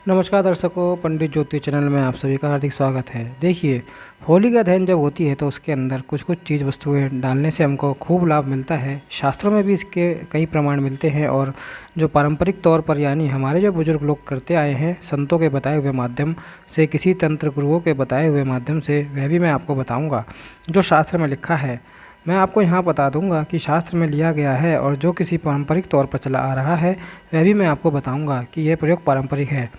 नमस्कार दर्शकों, पंडित ज्योति चैनल में आप सभी का हार्दिक स्वागत है। देखिए, होली का दहन जब होती है तो उसके अंदर कुछ कुछ चीज़ वस्तुएं डालने से हमको खूब लाभ मिलता है। शास्त्रों में भी इसके कई प्रमाण मिलते हैं और जो पारंपरिक तौर पर यानी हमारे जो बुजुर्ग लोग करते आए हैं संतों के बताए हुए माध्यम से, किसी तंत्र गुरुओं के बताए हुए माध्यम से, वह भी मैं आपको बताऊँगा जो शास्त्र में लिखा है। मैं आपको यहाँ बता दूंगा कि शास्त्र में लिया गया है और जो किसी पारंपरिक तौर पर चला आ रहा है वह भी मैं आपको बताऊंगा कि यह प्रयोग पारंपरिक है।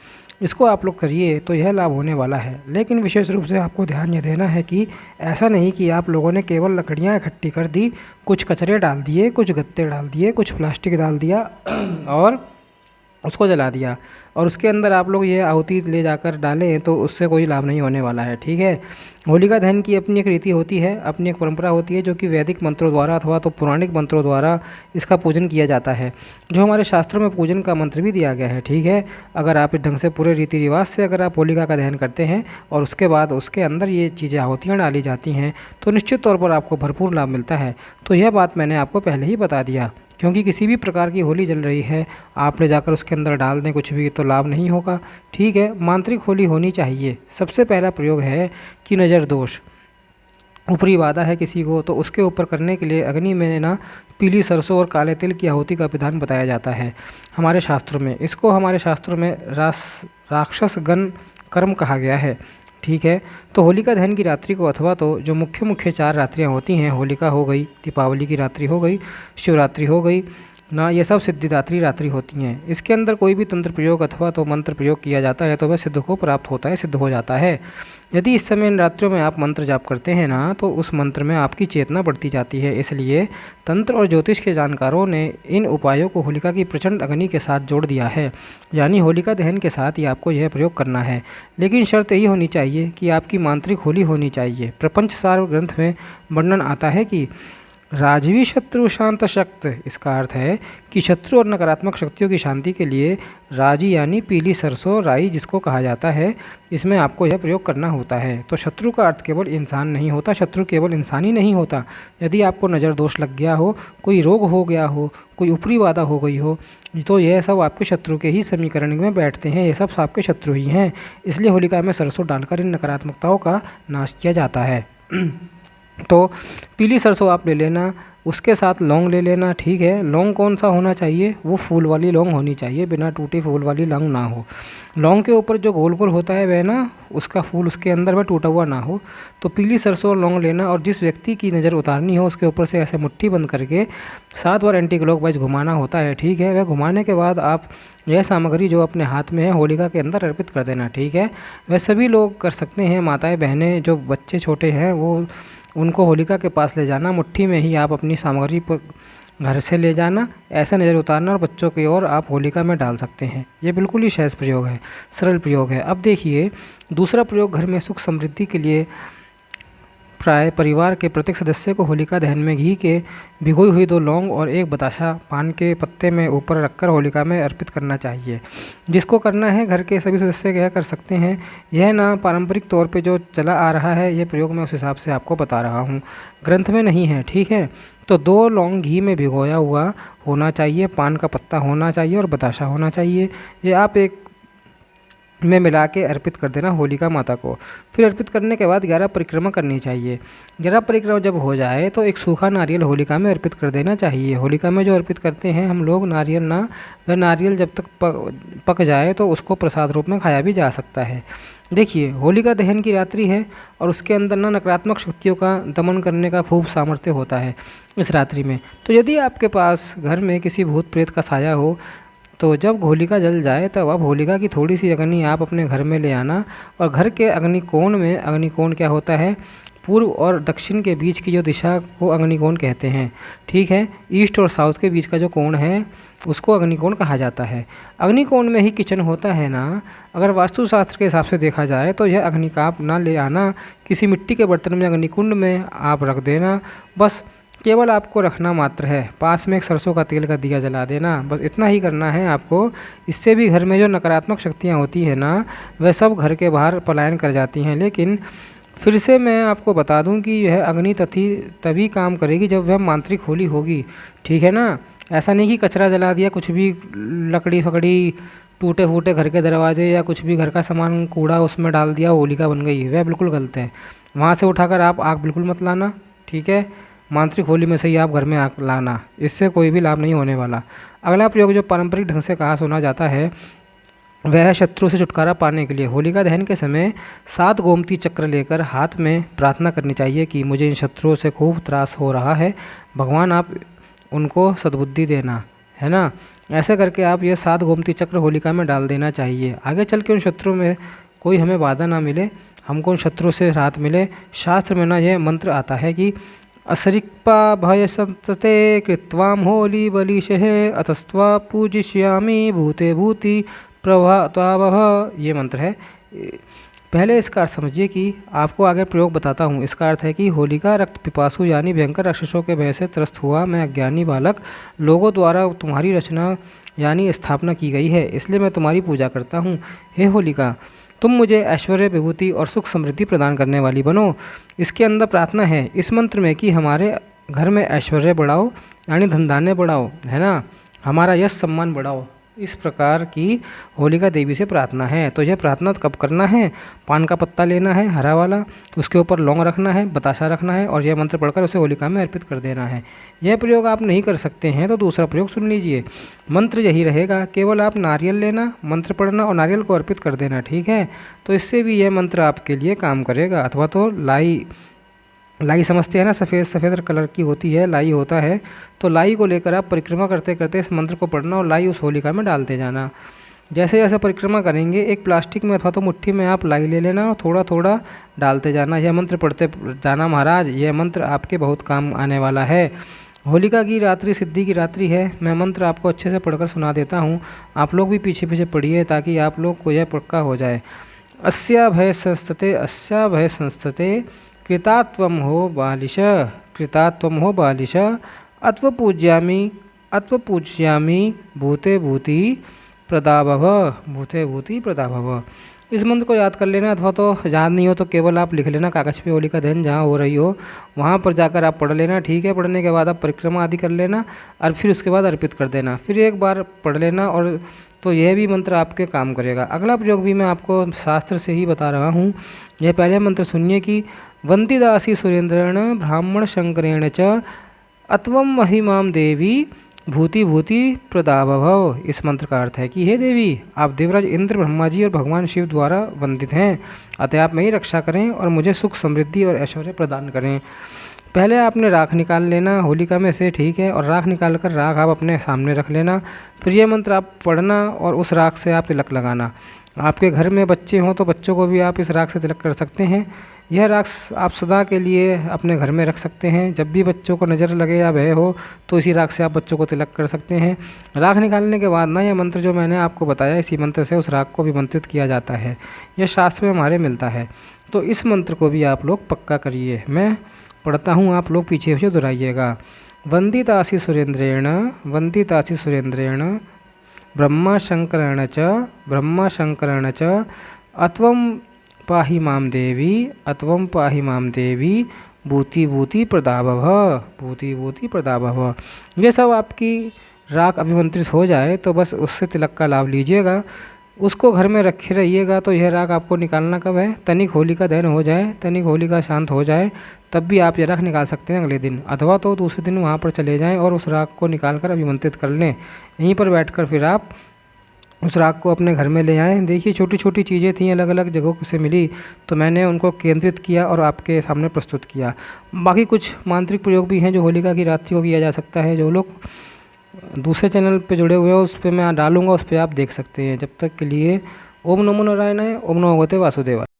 इसको आप लोग करिए तो यह लाभ होने वाला है। लेकिन विशेष रूप से आपको ध्यान ये देना है कि ऐसा नहीं कि आप लोगों ने केवल लकड़ियाँ इकट्ठी कर दी, कुछ कचरे डाल दिए, कुछ गत्ते डाल दिए, कुछ प्लास्टिक डाल दिया और उसको जला दिया और उसके अंदर आप लोग ये आहुति ले जाकर डालें तो उससे कोई लाभ नहीं होने वाला है। ठीक है। होलिका दहन की अपनी एक रीति होती है, अपनी एक परंपरा होती है जो कि वैदिक मंत्रों द्वारा अथवा तो पौराणिक मंत्रों द्वारा इसका पूजन किया जाता है, जो हमारे शास्त्रों में पूजन का मंत्र भी दिया गया है। ठीक है। अगर आप इस ढंग से पूरे रीति रिवाज से अगर आप होलिका का दहन करते हैं और उसके बाद उसके अंदर ये चीज़ें आहुतियाँ डाली जाती हैं तो निश्चित तौर पर आपको भरपूर लाभ मिलता है। तो यह बात मैंने आपको पहले ही बता दिया, क्योंकि किसी भी प्रकार की होली जल रही है आप ले जाकर उसके अंदर डाल दें कुछ भी तो लाभ नहीं होगा। ठीक है। मांत्रिक होली होनी चाहिए। सबसे पहला प्रयोग है कि नज़र दोष, ऊपरी वादा है किसी को तो उसके ऊपर करने के लिए अग्नि में ना पीली सरसों और काले तिल की आहुति का विधान बताया जाता है हमारे शास्त्रों में। इसको हमारे शास्त्रों में राक्षस गण कर्म कहा गया है। ठीक है। तो होलिका दहन की रात्रि को अथवा तो जो मुख्य मुख्य 4 रात्रियाँ होती हैं, होलिका हो गई, दीपावली की रात्रि हो गई, शिवरात्रि हो गई ना, ये सब सिद्धिदात्री रात्रि होती हैं। इसके अंदर कोई भी तंत्र प्रयोग अथवा तो मंत्र प्रयोग किया जाता है तो वह सिद्ध को प्राप्त होता है, सिद्ध हो जाता है। यदि इस समय इन रात्रियों में आप मंत्र जाप करते हैं ना तो उस मंत्र में आपकी चेतना बढ़ती जाती है। इसलिए तंत्र और ज्योतिष के जानकारों ने इन उपायों को होलिका की प्रचंड अग्नि के साथ जोड़ दिया है, यानी होलिका दहन के साथ ही आपको यह प्रयोग करना है। लेकिन शर्त यही होनी चाहिए कि आपकी मांत्रिक होली होनी चाहिए। प्रपंच सार ग्रंथ में वर्णन आता है कि राजवी शत्रु शांत शक्त, इसका अर्थ है कि शत्रु और नकारात्मक शक्तियों की शांति के लिए राजी यानी पीली सरसों राई जिसको कहा जाता है, इसमें आपको यह प्रयोग करना होता है। तो शत्रु का अर्थ केवल इंसान नहीं होता, शत्रु केवल इंसान ही नहीं होता। यदि आपको नज़र दोष लग गया हो, कोई रोग हो गया हो, कोई ऊपरी बाधा हो गई हो, तो यह सब आपके शत्रु के ही समीकरण में बैठते हैं, ये सब आपके शत्रु ही हैं। इसलिए होलिका में सरसों डालकर इन नकारात्मकताओं का नाश किया जाता है। तो पीली सरसों आप ले लेना, उसके साथ लौंग ले लेना। ठीक है। लौंग कौन सा होना चाहिए? वो फूल वाली लौंग होनी चाहिए, बिना टूटे फूल वाली लौंग ना हो। लौंग के ऊपर जो गोल गोल होता है वह ना, उसका फूल उसके अंदर वह टूटा हुआ ना हो। तो पीली सरसों और लौंग लेना और जिस व्यक्ति की नज़र उतारनी हो उसके ऊपर से ऐसे मुट्ठी बंद करके 7 बार एंटी क्लॉकवाइज घुमाना होता है। ठीक है। वह घुमाने के बाद आप यह सामग्री जो अपने हाथ में है होलिका के अंदर अर्पित कर देना। ठीक है। वह सभी लोग कर सकते हैं, माताएं बहनें, जो बच्चे छोटे हैं वो उनको होलिका के पास ले जाना, मुट्ठी में ही आप अपनी सामग्री पर घर से ले जाना, ऐसा नज़र उतारना और बच्चों की ओर आप होलिका में डाल सकते हैं। ये बिल्कुल ही सहज प्रयोग है, सरल प्रयोग है। अब देखिए, दूसरा प्रयोग घर में सुख समृद्धि के लिए प्राय परिवार के प्रत्येक सदस्य को होलिका दहन में घी के भिगोई हुई 2 लौंग और 1 बताशा पान के पत्ते में ऊपर रखकर होलिका में अर्पित करना चाहिए। जिसको करना है घर के सभी सदस्य यह कर सकते हैं। यह ना पारंपरिक तौर पे जो चला आ रहा है, ये प्रयोग मैं उस हिसाब से आपको बता रहा हूँ, ग्रंथ में नहीं है। ठीक है। तो 2 लौंग घी में भिगोया हुआ होना चाहिए, पान का पत्ता होना चाहिए और बताशा होना चाहिए। ये आप एक में मिला के अर्पित कर देना होलिका माता को। फिर अर्पित करने के बाद 11 परिक्रमा करनी चाहिए। 11 परिक्रमा जब हो जाए तो एक सूखा नारियल होलिका में अर्पित कर देना चाहिए। होलिका में जो अर्पित करते हैं हम लोग नारियल ना, वह नारियल जब तक पक जाए तो उसको प्रसाद रूप में खाया भी जा सकता है। देखिए, होलिका दहन की रात्रि है और उसके अंदर ना नकारात्मक शक्तियों का दमन करने का खूब सामर्थ्य होता है इस रात्रि में। तो यदि आपके पास घर में किसी भूत प्रेत का साया हो तो जब होलिका जल जाए तब आप होलिका की थोड़ी सी अग्नि आप अपने घर में ले आना और घर के अग्निकोण में, अग्निकोण क्या होता है? पूर्व और दक्षिण के बीच की जो दिशा को अग्निकोण कहते हैं। ठीक है। ईस्ट और साउथ के बीच का जो कोण है उसको अग्निकोण कहा जाता है। अग्निकोण में ही किचन होता है ना। अगर वास्तुशास्त्र के हिसाब से देखा जाए तो यह अग्निकाप ना ले आना, किसी मिट्टी के बर्तन में अग्निकुंड में आप रख देना, बस केवल आपको रखना मात्र है। पास में एक सरसों का तेल का दिया जला देना, बस इतना ही करना है आपको। इससे भी घर में जो नकारात्मक शक्तियाँ होती है ना, वह सब घर के बाहर पलायन कर जाती हैं। लेकिन फिर से मैं आपको बता दूं कि यह अग्नि तभी काम करेगी जब वह मांत्रिक होली होगी। ठीक है ना। ऐसा नहीं कि कचरा जला दिया, कुछ भी लकड़ी फकड़ी, टूटे फूटे घर के दरवाजे या कुछ भी घर का सामान कूड़ा उसमें डाल दिया, होलिका बन गई, वह बिल्कुल गलत है। वहाँ से उठाकर आप आग बिल्कुल मत लाना, ठीक है। मांत्रिक होली में से ही आप घर में आग लाना, इससे कोई भी लाभ नहीं होने वाला। अगला प्रयोग जो पारंपरिक ढंग से कहा सुना जाता है वह है शत्रु से छुटकारा पाने के लिए होलिका दहन के समय 7 गोमती चक्र लेकर हाथ में प्रार्थना करनी चाहिए कि मुझे इन शत्रुओं से खूब त्रास हो रहा है, भगवान आप उनको सद्बुद्धि देना, है ना। ऐसे करके आप ये 7 गोमती चक्र होलिका में डाल देना चाहिए। आगे चल के उन शत्रुओं में कोई हमें बाधा ना मिले, हमको उन शत्रुओं से राहत मिले। शास्त्र में ना यह मंत्र आता है कि असरिक्पा भय संतते कृत्वाम होली बलिशः अतस्त्वा पूजिष्यामि भूते भूति प्रभावः, ये मंत्र है। पहले इसका अर्थ समझिए कि आपको आगे प्रयोग बताता हूँ। इसका अर्थ है कि होलिका रक्त पिपासु यानी भयंकर राक्षसों के भय से त्रस्त हुआ मैं अज्ञानी बालक, लोगों द्वारा तुम्हारी रचना यानी स्थापना की गई है, इसलिए मैं तुम्हारी पूजा करता हूँ। हे होलिका, तुम मुझे ऐश्वर्य विभूति और सुख समृद्धि प्रदान करने वाली बनो। इसके अंदर प्रार्थना है इस मंत्र में कि हमारे घर में ऐश्वर्य बढ़ाओ यानी धन धान्य बढ़ाओ, है ना, हमारा यश सम्मान बढ़ाओ। इस प्रकार की होलिका देवी से प्रार्थना है। तो यह प्रार्थना कब करना है? पान का पत्ता लेना है हरा वाला, उसके ऊपर लौंग रखना है, बताशा रखना है और यह मंत्र पढ़कर उसे होलिका में अर्पित कर देना है। यह प्रयोग आप नहीं कर सकते हैं तो दूसरा प्रयोग सुन लीजिए। मंत्र यही रहेगा, केवल आप नारियल लेना, मंत्र पढ़ना और नारियल को अर्पित कर देना, ठीक है। तो इससे भी यह मंत्र आपके लिए काम करेगा। अथवा तो लाई समझते हैं ना, सफ़ेद सफ़ेद कलर की होती है, लाई होता है। तो लाई को लेकर आप परिक्रमा करते करते इस मंत्र को पढ़ना और लाई उस होलिका में डालते जाना। जैसे जैसे परिक्रमा करेंगे एक प्लास्टिक में अथवा तो मुट्ठी में आप लाई ले लेना और थोड़ा थोड़ा डालते जाना। यह मंत्र पढ़ते जाना महाराज, यह मंत्र आपके बहुत काम आने वाला है। होलिका की रात्रि सिद्धि की रात्रि है। मैं मंत्र आपको अच्छे से पढ़कर सुना देता हूँ, आप लोग भी पीछे पीछे पढ़िए ताकि आप लोग को यह पक्का हो जाए। अस्या भय संस्तते कृतात्वम हो बालिश, कृतात्वम हो बालिश, अत्वपूज्यामि भूते भूति प्रदाभव, भूते भूति प्रदाभव। इस मंत्र को याद कर लेना, अथवा तो याद नहीं हो तो केवल आप लिख लेना कागज़ पे, होलिका दहन जहाँ हो रही हो वहाँ पर जाकर आप पढ़ लेना, ठीक है। पढ़ने के बाद आप परिक्रमा आदि कर लेना और फिर उसके बाद अर्पित कर देना, फिर एक बार पढ़ लेना और तो यह भी मंत्र आपके काम करेगा। अगला प्रयोग भी मैं आपको शास्त्र से ही बता रहा हूँ। यह पहले मंत्र सुनिए कि वंदिदासी सुरेंद्रेण ब्राह्मण शंकरेण च अत्वम महिमाम देवी भूति भूति प्रदाभव। इस मंत्र का अर्थ है कि हे देवी, आप देवराज इंद्र, ब्रह्मा जी और भगवान शिव द्वारा वंदित हैं, अतः आप मेरी रक्षा करें और मुझे सुख समृद्धि और ऐश्वर्य प्रदान करें। पहले आपने राख निकाल लेना होलिका में से, ठीक है, और राख निकाल कर राख आप अपने सामने रख लेना। फिर ये मंत्र आप पढ़ना और उस राख से आप तिलक लगाना। आपके घर में बच्चे हों तो बच्चों को भी आप इस राख से तिलक कर सकते हैं। यह राख आप सदा के लिए अपने घर में रख सकते हैं। जब भी बच्चों को नज़र लगे या भय हो तो इसी राख से आप बच्चों को तिलक कर सकते हैं। राख निकालने के बाद ना यह मंत्र जो मैंने आपको बताया, इसी मंत्र से उस राख को विमंत्रित किया जाता है। यह शास्त्र में हमारे मिलता है। तो इस मंत्र को भी आप लोग पक्का करिए। मैं पढ़ता हूँ, आप लोग पीछे पीछे दोहराइएगा। वंदितासी सुरेंद्रेण ब्रह्मा शंकरेण च अत्वं पाहि माम देवी भूति भूति प्रदाभव। ये सब आपकी राख अभिमंत्रित हो जाए तो बस उससे तिलक का लाभ लीजिएगा, उसको घर में रखे रहिएगा। तो यह राख आपको निकालना कब है? तनिक होलिका दहन हो जाए, तनिक होलिका शांत हो जाए, तब भी आप ये राख निकाल सकते हैं अगले दिन, अथवा तो दूसरे दिन वहाँ पर चले जाएं और उस राख को निकाल कर अभिमंत्रित कर लें। यहीं पर बैठकर फिर आप उस राख को अपने घर में ले आएँ। देखिए छोटी छोटी चीज़ें थी, अलग अलग जगहों से मिली तो मैंने उनको केंद्रित किया और आपके सामने प्रस्तुत किया। बाकी कुछ मांत्रिक प्रयोग भी हैं जो होलिका की रात्रि को किया जा सकता है। जो लोग दूसरे चैनल पे जुड़े हुए हैं उस पर मैं डालूँगा, उस पर आप देख सकते हैं। जब तक के लिए ओम नमो नारायणाय, ओम नमो भगवते वासुदेवाय।